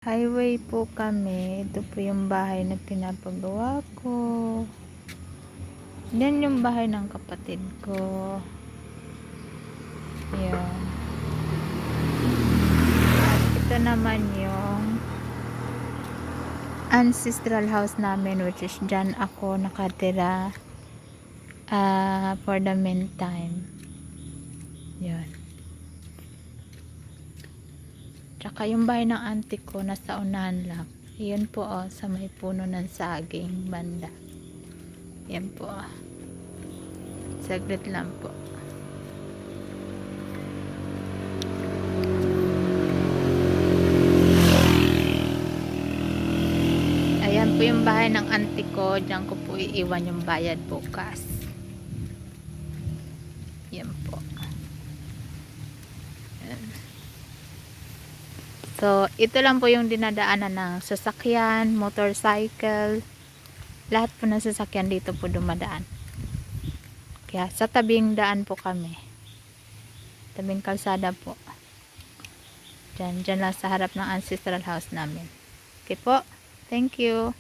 Highway po kami. Ito po yung bahay na pinapagawa ko. Yan yung bahay ng kapatid ko. Yan. At ito naman yung ancestral house namin, which is dyan ako nakatira for the meantime. Yan. Tsaka yung bahay ng auntie ko nasa unahan lang. Yun po sa may puno ng saging banda. Yan po. Saglit lang po. Ayan po yung bahay ng auntie ko. Diyan ko po iiwan yung bayad bukas. Yan po. Ayan. So, ito lang po yung dinadaanan ng sasakyan, motorcycle. Lahat po ng sasakyan dito po dumadaan. Kaya sa tabing daan po kami. Tabing kalsada po. Diyan lang sa harap ng ancestral house namin. Okay po. Thank you.